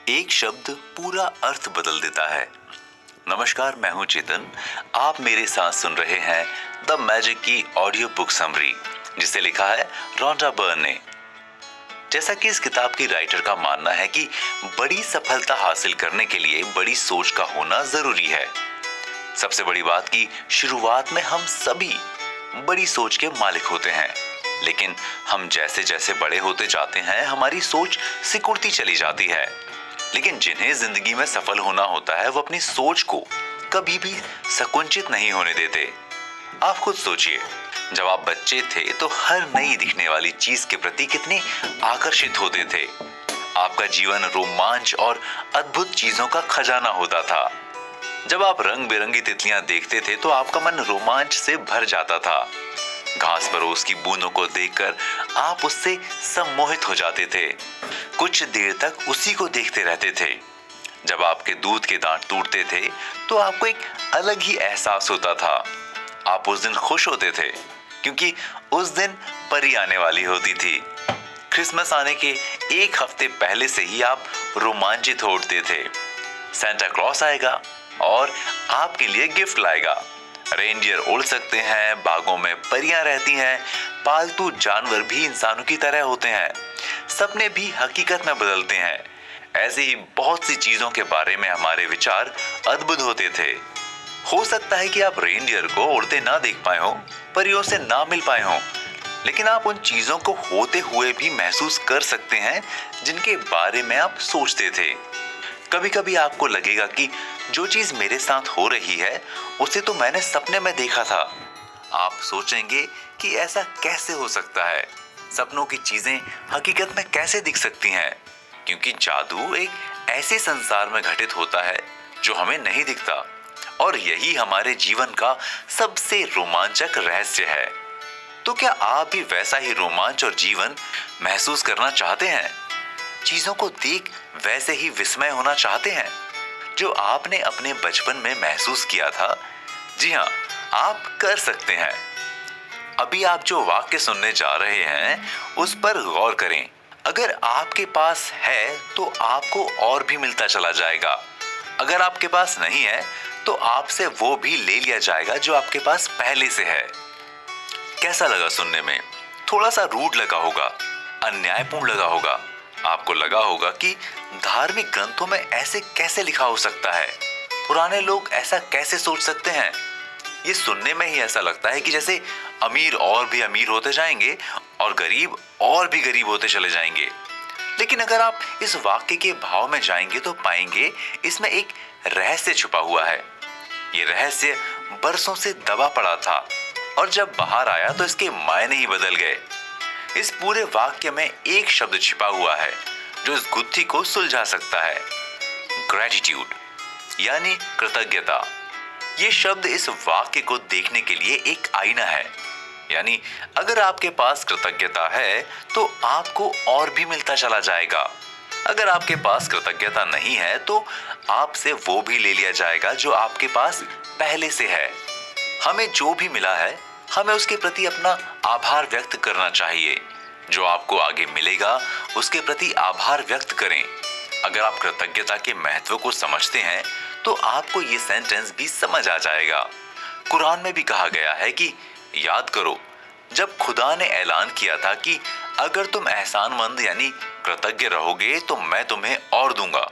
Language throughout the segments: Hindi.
एक शब्द पूरा अर्थ बदल देता है। नमस्कार, मैं हूं चेतन। आप मेरे साथ सुन रहे हैं द मैजिक की ऑडियो बुक समरी, जिसे लिखा है रोंडा बर्न ने। जैसा कि इस किताब की राइटर का मानना है कि बड़ी सफलता हासिल करने के लिए बड़ी सोच का होना जरूरी है। सबसे बड़ी बात कि शुरुआत में हम सभी बड़ी सोच के मालिक होते हैं, लेकिन हम जैसे जैसे बड़े होते जाते हैं हमारी सोच सिकुड़ती चली जाती है। लेकिन जिन्हें जिंदगी में सफल होना होता है वो अपनी सोच को कभी भी संकुचित नहीं होने देते। आप खुद सोचिए, जब आप बच्चे थे तो हर नई दिखने वाली चीज के प्रति कितने आकर्षित होते थे। आपका जीवन रोमांच और अद्भुत चीजों का खजाना होता था। जब आप रंग बिरंगी तितलियां देखते थे तो आपका मन रोमांच से भर जाता था। घास पर उसकी बूंदों को देखकर आप उससे सम्मोहित हो जाते थे। कुछ देर तक उसी को देखते रहते थे। जब आपके दूध के दांत टूटते थे तो आपको एक अलग ही एहसास होता था। आप उस दिन खुश होते थे क्योंकि उस दिन परी आने वाली होती थी। क्रिसमस आने के एक हफ्ते पहले से ही आप रोमांचित हो उठते थे। सेंटा क्लॉस आएगा और आपके लिए गिफ्ट लाएगा। रेनडियर उड़ सकते हैं, बागों में परियां रहती हैं, पालतू जानवर भी इंसानों की तरह होते हैं, सपने भी हकीकत में बदलते हैं। ऐसे ही बहुत सी चीजों के बारे में हमारे विचार अद्भुत होते थे। हो सकता है कि आप रेनडियर को उड़ते ना देख पाए हो, परियों से ना मिल पाए हो, लेकिन आप उन चीजों को होते हुए भी महसूस कर सकते हैं जिनके बारे में आप सोचते थे। कभी कभी आपको लगेगा कि जो चीज मेरे साथ हो रही है उसे तो मैंने सपने में देखा था। आप सोचेंगे कि ऐसा कैसे हो सकता है, सपनों की चीजें हकीकत में कैसे दिख सकती हैं, क्योंकि जादू एक ऐसे संसार में घटित होता है जो हमें नहीं दिखता, और यही हमारे जीवन का सबसे रोमांचक रहस्य है। तो क्या आप भी वैसा ही रोमांच और जीवन महसूस करना चाहते हैं? चीजों को देख वैसे ही विस्मय होना चाहते हैं जो आपने अपने बचपन में महसूस किया था? जी हाँ, आप कर सकते हैं। अभी आप जो वाक्य सुनने जा रहे हैं उस पर गौर करें। अगर आपके पास है तो आपको और भी मिलता चला जाएगा। अगर आपके पास नहीं है तो आपसे वो भी ले लिया जाएगा जो आपके पास पहले से है। कैसा लगा सुनने में? थोड़ा सा रूड लगा होगा, अन्यायपूर्ण लगा होगा। आपको लगा होगा कि धार्मिक ग्रंथों में ऐसे कैसे लिखा हो सकता है, पुराने लोग ऐसा कैसे सोच सकते हैं। ये सुनने में ही ऐसा लगता है कि जैसे अमीर और भी अमीर होते जाएंगे और गरीब और भी गरीब होते चले जाएंगे। लेकिन अगर आप इस वाक्य के भाव में जाएंगे तो पाएंगे इसमें एक रहस्य छुपा हुआ है। ये रहस्य बरसों से दबा पड़ा था और जब बाहर आया तो इसके मायने ही बदल गए। इस पूरे वाक्य में एक शब्द छिपा हुआ है जो इस गुत्थी को सुलझा सकता है, ग्रेटिट्यूड, यानी कृतज्ञता। ये शब्द इस वाक्य को देखने के लिए एक आईना है। यानी अगर आपके पास कृतज्ञता है तो आपको और भी मिलता चला जाएगा। अगर आपके पास कृतज्ञता नहीं है तो आपसे वो भी ले लिया जाएगा जो आपके पास पहले से है। हमें जो भी मिला है हमें उसके प्रति अपना आभार व्यक्त करना चाहिए। जो आपको आगे मिलेगा उसके प्रति आभार व्यक्त करें। अगर आप कृतज्ञता के महत्व को समझते हैं तो आपको ये सेंटेंस भी समझ आ जाएगा। कुरान में भी कहा गया है कि याद करो जब खुदा ने ऐलान किया था कि अगर तुम एहसानमंद यानी कृतज्ञ रहोगे तो मैं तुम्हें और दूंगा,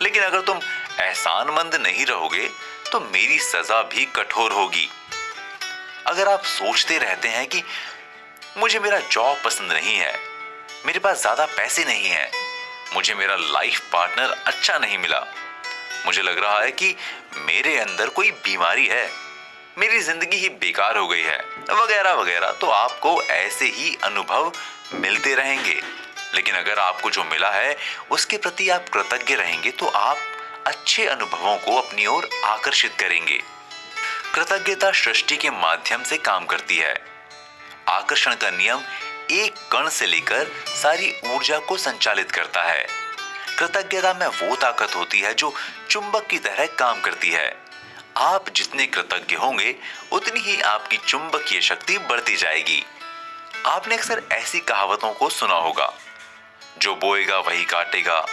लेकिन अगर तुम एहसानमंद नहीं रहोगे तो मेरी सजा भी कठोर होगी। अगर आप सोचते रहते हैं कि मुझे मेरा जॉब पसंद नहीं है, मेरे पास ज्यादा पैसे नहीं है, मुझे मेरा लाइफ पार्टनर अच्छा नहीं मिला, मुझे लग रहा है कि मेरे अंदर कोई बीमारी है, मेरी जिंदगी ही बेकार हो गई है, वगैरह वगैरह, तो आपको ऐसे ही अनुभव मिलते रहेंगे। लेकिन अगर आपको जो मिला है उसके प्रति आप कृतज्ञ रहेंगे तो आप अच्छे अनुभवों को अपनी ओर आकर्षित करेंगे। कृतज्ञता सृष्टि के माध्यम से काम करती है। आकर्षण का नियम एक कण से लेकर सारी ऊर्जा को संचालित करता है। कृतज्ञता में वो ताकत होती है जो चुंबक की तरह काम करती है। आप जितने कृतज्ञ होंगे उतनी ही आपकी चुंबकीय शक्ति बढ़ती जाएगी। आपने अक्सर ऐसी कहावतों को सुना होगा, जो बोएगा वही काटेगा,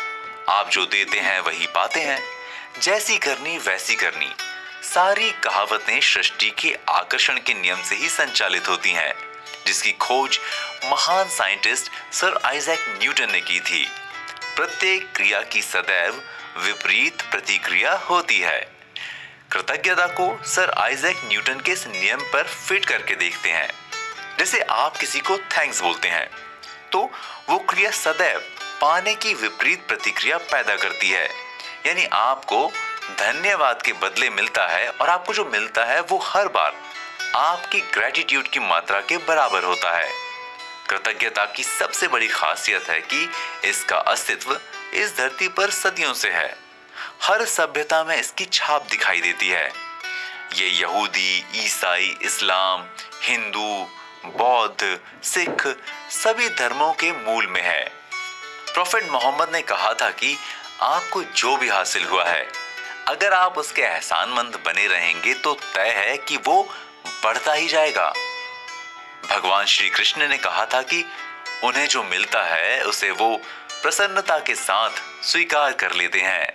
आप जो देते हैं वही पाते हैं, जैसी करनी वैसी करनी। सारी कहावतें सृष्टि के आकर्षण के नियम से ही संचालित होती हैं, जिसकी खोज महान साइंटिस्ट सर आइजैक न्यूटन ने की थी। प्रत्येक क्रिया की सदैव विपरीत प्रतिक्रिया होती है। कृतज्ञता को सर आइजैक न्यूटन के इस नियम पर फिट करके देखते हैं। जैसे आप किसी को थैंक्स बोलते हैं तो वो क्रिया सदैव पाने की विपरीत प्रतिक्रिया पैदा करती है, यानी आपको धन्यवाद के बदले मिलता है और आपको जो मिलता है वो हर बार आपकी ग्रेटिट्यूड की मात्रा के बराबर होता है। कृतज्ञता की सबसे बड़ी खासियत है कि इसका अस्तित्व इस धरती पर सदियों से है। हर सभ्यता में इसकी छाप दिखाई देती है। ये यहूदी, ईसाई, इस्लाम, हिंदू, बौद्ध, सिख सभी धर्मों के मूल में है। प्रोफेट मोहम्मद ने कहा था कि आपको जो भी हासिल हुआ है, अगर आप उसके एहसानमंद बने रहेंगे तो तय है कि वो बढ़ता ही जाएगा। भगवान श्री कृष्ण ने कहा था कि उन्हें जो मिलता है उसे वो प्रसन्नता के साथ स्वीकार कर लेते हैं।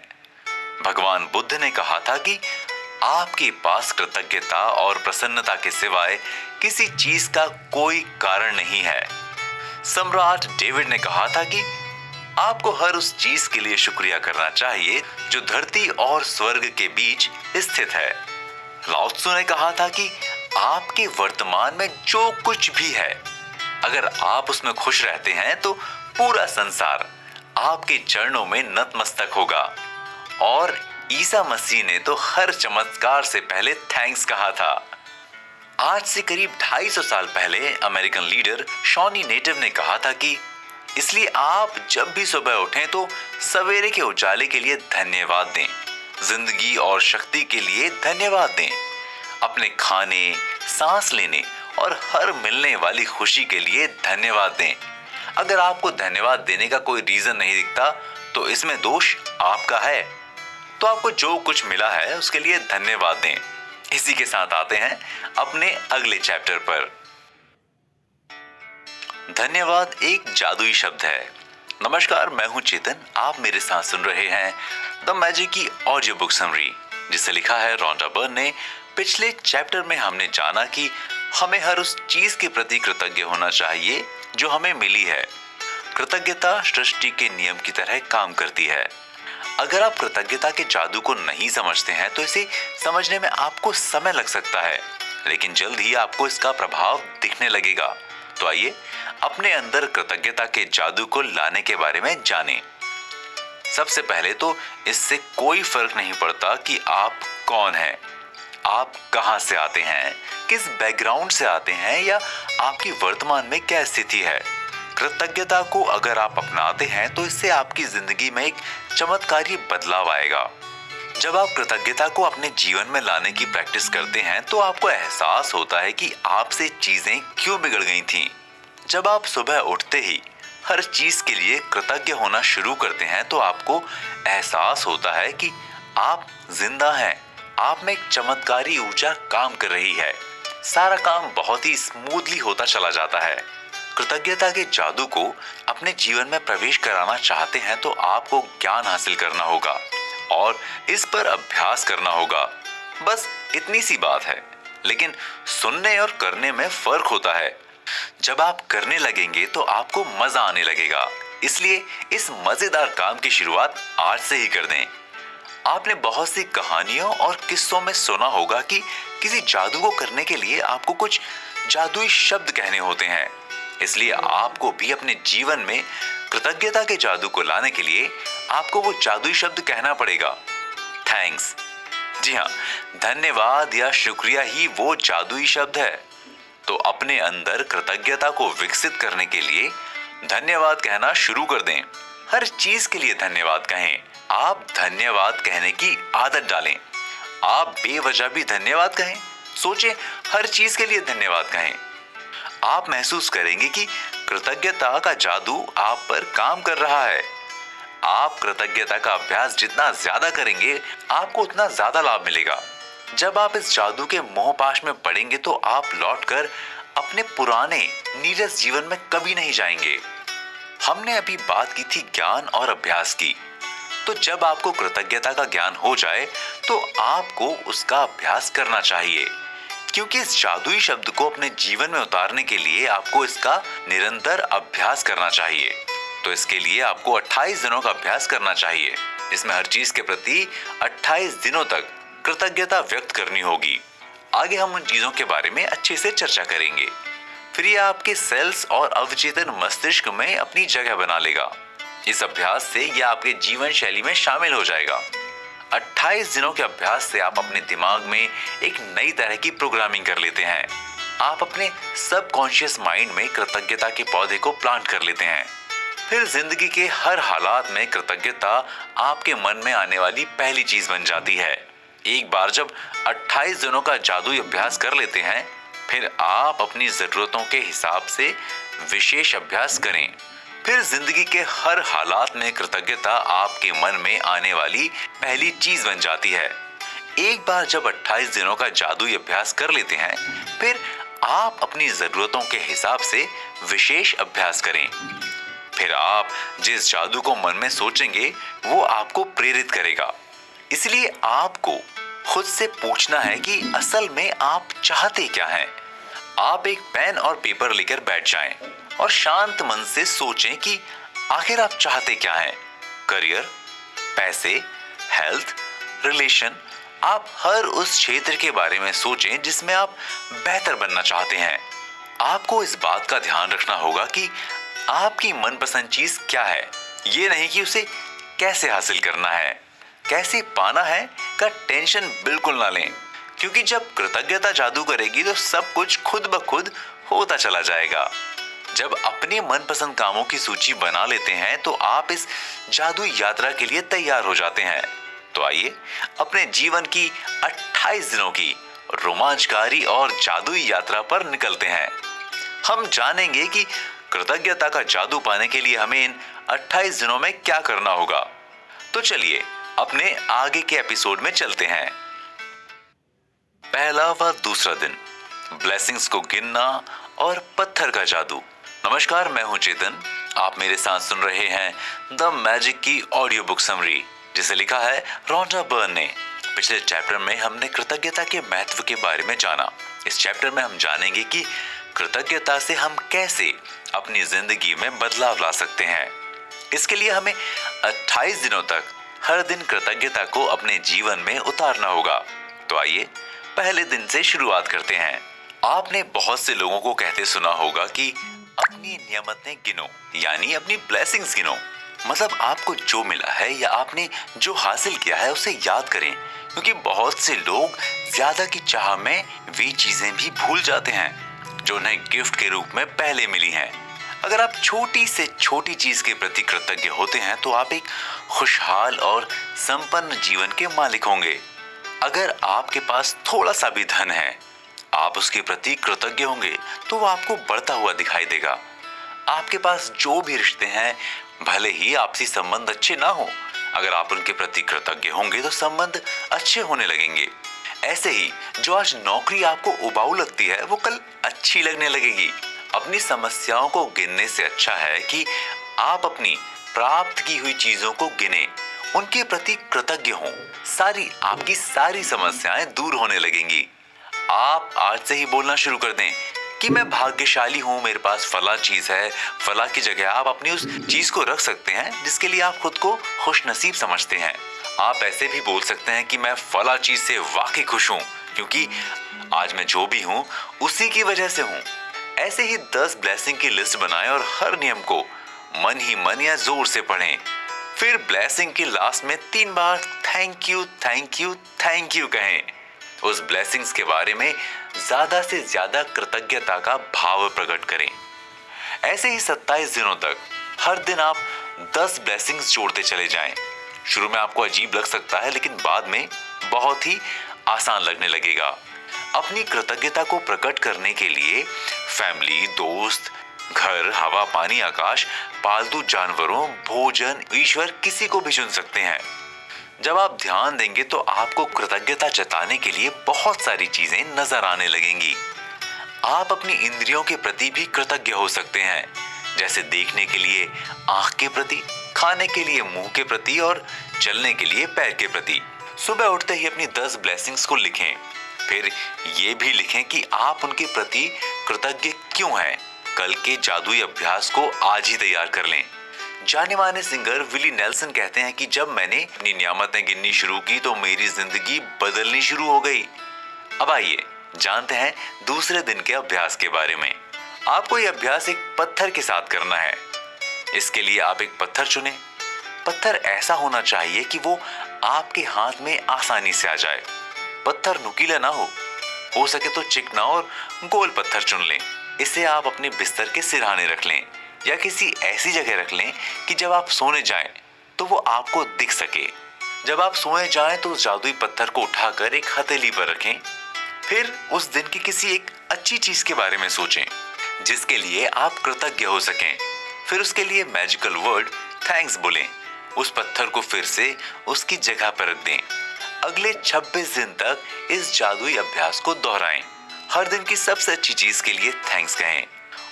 भगवान बुद्ध ने कहा था कि आपके पास कृतज्ञता और प्रसन्नता के सिवाय किसी चीज का कोई कारण नहीं है। सम्राट डेविड ने कहा था कि आपको हर उस चीज के लिए शुक्रिया करना चाहिए जो धरती और स्वर्ग के बीच स्थित है। लाओ त्सु ने कहा था कि आपके वर्तमान में जो कुछ भी है, अगर आप उसमें खुश रहते हैं तो पूरा संसार आपके चरणों में नतमस्तक होगा। और ईसा मसीह ने तो हर चमत्कार से पहले थैंक्स कहा था। आज से करीब 250 साल पहले अमेरिकन लीडर शॉनी नेटिव ने कहा था कि इसलिए आप जब भी सुबह उठें तो सवेरे के उजाले के लिए धन्यवाद दें, जिंदगी और शक्ति के लिए धन्यवाद दें, अपने खाने, सांस लेने और हर मिलने वाली खुशी के लिए धन्यवाद दें। अगर आपको धन्यवाद देने का कोई रीजन नहीं दिखता तो इसमें दोष आपका है। तो आपको जो कुछ मिला है उसके लिए धन्यवाद दें। इसी के साथ आते हैं अपने अगले चैप्टर पर। धन्यवाद एक जादुई शब्द है। नमस्कार, मैं हूं चेतन। आप मेरे साथ सुन रहे हैं द मैजिक की ऑडियो बुक समरी, जिसे लिखा है रोंडा बर्न ने। पिछले चैप्टर में हमने जाना कि हमें हर उस चीज के प्रति कृतज्ञ होना चाहिए जो हमें मिली है। कृतज्ञता सृष्टि के नियम की तरह काम करती है। अगर आप कृतज्ञता के जादू को नहीं समझते हैं तो इसे समझने में आपको समय लग सकता है, लेकिन जल्द ही आपको इसका प्रभाव दिखने लगेगा। तो आइए अपने अंदर कृतज्ञता के जादू को लाने के बारे में जानें। सबसे पहले तो इससे कोई फर्क नहीं पड़ता कि आप कौन हैं, आप कहां से आते हैं, किस बैकग्राउंड से आते हैं या आपकी वर्तमान में क्या स्थिति है। कृतज्ञता को अगर आप अपनाते हैं तो इससे आपकी जिंदगी में एक चमत्कारी बदलाव आएगा। जब आप कृतज्ञता को अपने जीवन में लाने की प्रैक्टिस करते हैं तो आपको एहसास होता है कि आपसे चीजें क्यों बिगड़ गई थीं। जब आप सुबह उठते ही हर चीज के लिए कृतज्ञ होना शुरू करते हैं तो आपको एहसास होता है कि आप जिंदा हैं, आप में एक चमत्कारी ऊर्जा काम कर रही है। सारा काम बहुत ही स्मूथली होता चला जाता है। कृतज्ञता के जादू को अपने जीवन में प्रवेश कराना चाहते हैं तो आपको ज्ञान हासिल करना होगा और इस पर अभ्यास करना होगा। बस इतनी सी बात है, लेकिन सुनने और करने में फर्क होता है। जब आप करने लगेंगे तो आपको मजा आने लगेगा, इसलिए इस मजेदार काम की शुरुआत आज से ही कर दें। आपने बहुत सी कहानियों और किस्सों में सुना होगा कि किसी जादू को करने के लिए आपको कुछ जादुई शब्द कहने होते हैं। इसलिए आपको भी अपने जीवन में कृतज्ञता के जादू को लाने के लिए आपको वो जादुई शब्द कहना पड़ेगा, थैंक्स। जी हाँ, धन्यवाद या शुक्रिया ही वो जादुई शब्द है। तो अपने अंदर कृतज्ञता को विकसित करने के लिए धन्यवाद कहना शुरू कर दें। हर चीज के लिए धन्यवाद कहें। आप धन्यवाद कहने की आदत डालें। आप बेवजह भी धन्यवाद कहें। सोचें, हर चीज के लिए धन्यवाद कहें। आप महसूस करेंगे कि कृतज्ञता का जादू आप पर काम कर रहा है। आप कृतज्ञता का अभ्यास जितना ज्यादा करेंगे आपको उतना ज्यादा लाभ मिलेगा। जब आप इस जादू के मोहपाश में पड़ेंगे तो आप लौटकर अपने पुराने नीरस जीवन में कभी नहीं जाएंगे। हमने अभी बात की थी ज्ञान और अभ्यास की। तो जब आपको कृतज्ञता का ज्ञान हो जाए तो आपको उसका अभ्यास करना चाहिए, क्योंकि इस जादुई शब्द को अपने जीवन में उतारने के लिए आपको इसका निरंतर अभ्यास करना चाहिए। तो इसके लिए आपको 28 दिनों का अभ्यास करना चाहिए, जिसमें हर चीज के प्रति 28 दिनों तक कृतज्ञता व्यक्त करनी होगी। आगे हम उन चीजों के बारे में अच्छे से चर्चा करेंगे। फिर ये आपके सेल्स और अवचेतन मस्तिष्क में अपनी जगह बना लेगा। इस अभ्यास से यह आपके जीवन शैली में शामिल हो जाएगा। 28 दिनों के अभ्यास से आप अपने दिमाग में एक नई तरह की प्रोग्रामिंग कर लेते हैं। आप अपने सबकॉन्शियस माइंड में कृतज्ञता के पौधे को प्लांट कर लेते हैं। फिर जिंदगी के हर हालात में कृतज्ञता आपके मन में आने वाली पहली चीज बन जाती है। एक बार जब 28 दिनों का जादुई अभ्यास कर लेते हैं, फिर आप अपनी जरूरतों के हिसाब से विशेष अभ्यास करें। फिर जिंदगी के हर हालात में कृतज्ञता आपके मन में आने वाली पहली चीज बन जाती है। एक बार जब 28 दिनों का जादुई अभ्यास कर लेते हैं, फिर आप अपनी जरूरतों के हिसाब से विशेष अभ्यास करें। फिर आप जिस जादू को मन में सोचेंगे वो आपको प्रेरित करेगा। इसलिए आपको खुद से पूछना है कि असल में आप चाहते क्या हैं। आप एक पेन और पेपर लेकर बैठ जाएं और शांत मन से सोचें कि आखिर आप चाहते क्या हैं। करियर, पैसे, हेल्थ, रिलेशन, आप हर उस क्षेत्र के बारे में सोचें जिसमें आप बेहतर बनना चाहते हैं। आपको इस बात का ध्यान रखना होगा कि आपकी मनपसंद चीज क्या है, ये नहीं कि उसे कैसे हासिल करना है। कैसे पाना है का टेंशन बिल्कुल ना लें, क्योंकि जब कृतज्ञता जादू करेगी तो सब कुछ खुद ब खुद होता चला जाएगा। जब अपने मनपसंद कामों की सूची बना लेते हैं तो आप इस जादुई यात्रा के लिए तैयार हो जाते हैं। तो आइए अपने जीवन की 28 दिनों की रोमांचकारी और जादुई यात्रा पर निकलते हैं। हम जानेंगे कि कृतज्ञता का जादू पाने के लिए हमें इन 28 दिनों में क्या करना होगा। तो चलिए अपने आगे के एपिसोड में चलते हैं। पहला व दूसरा दिन, ब्लेसिंग्स को गिनना और पत्थर का जादू। नमस्कार, मैं हूं चेतन। आप मेरे साथ सुन रहे हैं द मैजिक की ऑडियो बुक समरी, जिसे लिखा है रोंडा बर्न ने। पिछले चैप्टर में हमने कृतज्ञता के महत्व के बारे में जाना। इस चैप्टर में हम जानेंगे कि कृतज्ञता से हम कैसे अपनी जिंदगी में बदलाव ला सकते हैं। इसके लिए हमें 28 दिनों तक हर दिन कृतज्ञता को अपने जीवन में उतारना होगा। तो आइए पहले दिन से शुरुआत करते हैं। आपने बहुत से लोगों को कहते सुना होगा कि अपनी नियमतें गिनो, यानी अपनी ब्लेसिंग्स गिनो। मतलब आपको जो मिला है या आपने जो हासिल किया है उसे याद करें, क्योंकि बहुत से लोग ज्यादा की चाह में वे चीजें भी भूल जाते हैं जो उन्हें गिफ्ट के रूप में पहले मिली हैं। अगर आप छोटी से छोटी चीज के प्रति कृतज्ञ होते हैं तो आप एक खुशहाल और संपन्न जीवन के मालिक होंगे। अगर आपके पास थोड़ा सा भी धन है, आप उसके प्रति कृतज्ञ होंगे तो वो आपको बढ़ता हुआ दिखाई देगा। आपके पास जो भी रिश्ते हैं, भले ही आपसी संबंध अच्छे ना हो, अगर आप उनके प्रति कृतज्ञ होंगे तो संबंध अच्छे होने लगेंगे। ऐसे ही जो आज नौकरी आपको उबाऊ लगती है वो कल अच्छी लगने लगेगी। अपनी समस्याओं को गिनने से अच्छा है कि आप अपनी प्राप्त की हुई चीजों को गिने, उनके प्रति कृतज्ञ हों। आपकी सारी समस्याएं दूर होने लगेंगी। आप आज से ही बोलना शुरू कर दें कि मैं भाग्यशाली हूं, मेरे पास फला चीज है। फला की जगह आप अपनी उस चीज को रख सकते हैं जिसके लिए आप खुद को खुशनसीब समझते हैं। आप ऐसे भी बोल सकते हैं कि मैं फला चीज से वाकई खुश हूं, क्योंकि आज मैं जो भी हूं उसी की वजह से हूं। ऐसे ही 10 ब्लेसिंग की लिस्ट बनाएं और हर नियम को मन ही मन या जोर से पढ़ें। फिर ब्लेसिंग की लास्ट में 3 बार thank you thank you thank you कहें। उस ब्लेसिंग्स के बारे में ज्यादा से ज्यादा कृतज्ञता का भाव प्रकट करें। ऐसे ही 27 दिनों तक हर दिन आप 10 ब्लेसिंग्स जोड़ते चले जाएं। शुरू में आपको अजीब लग सकता है, लेकिन बाद में बहुत ही आसान लगने लगेगा। अपनी कृतज्ञता को प्रकट करने के लिए फैमिली, दोस्त, घर, हवा, पानी, आकाश, पालतू जानवरों, भोजन, ईश्वर, किसी को भी चुन सकते हैं। जब आप ध्यान देंगे तो आपको कृतज्ञता जताने के लिए बहुत सारी चीजें नजर आने लगेंगी। आप अपनी इंद्रियों के प्रति भी कृतज्ञ हो सकते हैं, जैसे देखने के लिए आंख के प्रति, खाने के लिए मुंह के प्रति और चलने के लिए पैर के प्रति। सुबह उठते ही अपनी 10 ब्लेसिंग्स को लिखें। फिर ये भी लिखें कि आप उनके प्रति कृतज्ञ क्यों हैं। कल के जादुई अभ्यास को आज ही तैयार कर लें। जाने माने सिंगर विली नेल्सन कहते हैं कि जब मैंने अपनी नियामतें गिननी शुरू की तो मेरी जिंदगी बदलनी शुरू हो गई। अब आइए जानते हैं दूसरे दिन के अभ्यास के बारे में। आपको यह अभ्यास एक पत्थर के साथ करना है। इसके लिए आप एक पत्थर चुनें। पत्थर ऐसा होना चाहिए कि वो आपके हाथ में आसानी से आ जाए। पत्थर नुकीला ना हो सके तो चिकना और गोल पत्थर चुन लें। इसे आप अपने बिस्तर के सिरहाने रख लें या किसी ऐसी जगह रख लें कि जब आप सोने जाएं तो वो आपको दिख सके। जब आप सोए जाएं तो उस जादुई पत्थर को उठाकर एक हथेली पर रखें। फिर उस दिन की किसी एक अच्छी चीज के बारे में सोचें जिसके लिए आप कृतज्ञ हो सकें। फिर उसके लिए मैजिकल वर्ड थैंक्स बोलें। उस पत्थर को फिर से उसकी जगह पर रख दें। अगले 26 दिन तक इस जादुई अभ्यास को दोहराएं। हर दिन की सबसे अच्छी चीज के लिए थैंक्स कहें।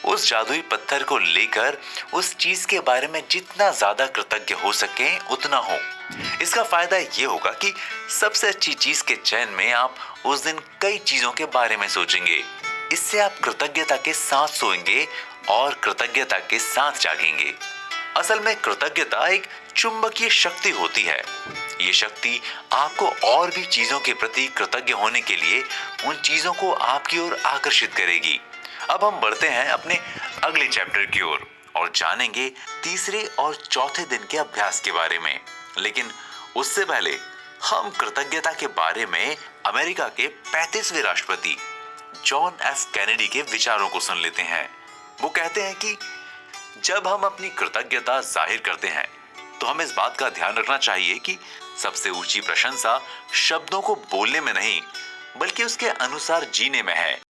उस जादुई पत्थर को लेकर उस चीज के बारे में जितना ज्यादा कृतज्ञ हो सके उतना हो। इसका फायदा ये होगा कि सबसे अच्छी चीज के चयन में आप उस दिन कई चीजों के बारे में सोचेंगे। इससे आप कृतज्ञता के साथ सोएंगे और कृतज्ञता के साथ जागेंगे। असल में कृतज्ञता एक चुंबकीय शक्ति होती है। ये शक्ति आपको और भी चीजों के प्रति कृतज्ञ होने के लिए उन चीजों को आपकी ओर आकर्षित करेगी। अब हम बढ़ते हैं अपने अगले चैप्टर की ओर और जानेंगे तीसरे और चौथे दिन के अभ्यास के बारे में। लेकिन उससे पहले हम कृतज्ञता के बारे में अमेरिका के 35वें राष्ट्रपति जॉन एफ कैनेडी के विचारों को सुन लेते हैं। वो कहते हैं कि जब हम अपनी कृतज्ञता जाहिर करते हैं तो हमें इस बात का ध्यान रखना चाहिए कि सबसे ऊंची प्रशंसा शब्दों को बोलने में नहीं बल्कि उसके अनुसार जीने में है।